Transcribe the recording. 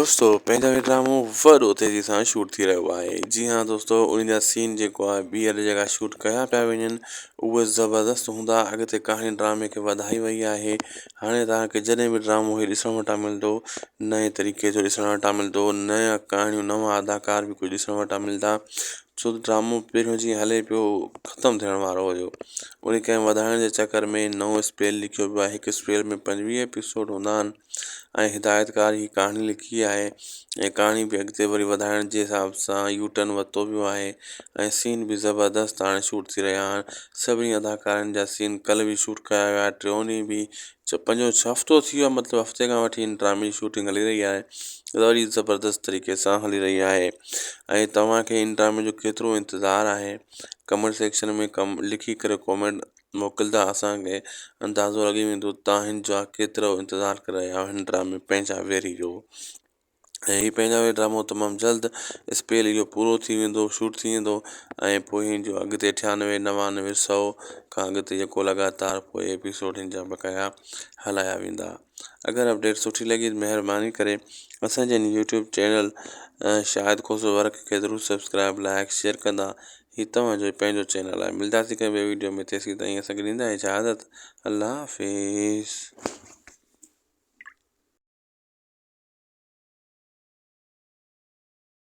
दोस्तों पंहिंजा ड्रामो वॾो तेज़ी सां शूट थी रहियो आहे। जी हाँ दोस्तों, उन जा सीन जेको आहे ॿीहर जॻह शूट कया पिया वञनि उहे ज़बरदस्त हूंदा। अॻिते कहाणी ड्रामे खे वधाई वई आहे। हाणे तव्हांखे जॾहिं बि ड्रामो हीउ ॾिसणु वेटा मिलंदो, नए तरीक़े जो ॾिसणु वेटा मिलंदो, नया कहाणियूं नवां अदाकार बि कुझु ॾिसणु वेटा मिलंदा। छो त ड्रामो पहिरियों जीअं हले पियो ख़तमु थियण वारो हुयो, उन खे वधाइण जे चकर में नओं स्पेल लिखियो पियो आहे। हिकु स्पेल में 25 एपिसोड हूंदा आहिनि ऐं हिदायतकार ही कहाणी लिखी आहे ऐं कहाणी बि अॻिते वरी वधाइण जे हिसाब सां यू टर्न वरितो वियो आहे ऐं सीन बि ज़बरदस्त हाणे शूट थी रहिया आहिनि। सभिनी अदाकारनि जा सीन कल्ह बि शूट कया विया, टियों ॾींहुं बि पंजो हफ़्तो थी वियो आहे, मतिलबु हफ़्ते खां वठी हिन ड्रामे जी शूटिंग हली रही आहे। ॾाढी ज़बरदस्त तरीक़े सां हली रही आहे ऐं तव्हांखे हिन ड्रामे जो केतिरो इंतज़ारु आहे, कमेंट सेक्शन में लिखी करे कॉमेंट मोकिलींदा, असांखे अंदाज़ो लॻी वेंदो तव्हां हिन जा केतिरो इंतज़ारु करे रहिया आहियो हिन ड्रामे पंहिंजा वेरी जो। ऐं हीउ पंहिंजा वे ड्रामो तमामु जल्द स्पेल इहो पूरो थी वेंदो, शूट थी वेंदो ऐं पोइ हिन जो अॻिते 98, 99, 100 खां अॻिते जेको लगातार पोइ एपिसोड हिन जा बक़ाया हलाया वेंदा। अगरि अपडेट सुठी लॻी त महिरबानी करे असांजे हिन यूट्यूब चैनल शाहिद खोसो वर्क खे ज़रूरु सब्सक्राइब, लाइक, शेयर कंदा। हीउ तव्हांजो पंहिंजो चैनल आहे। मिलंदासीं कंहिं ॿिए वीडियो में, तेसीं ताईं असांखे ॾींदा इजाज़त। अल्लाह हाफ़िज़।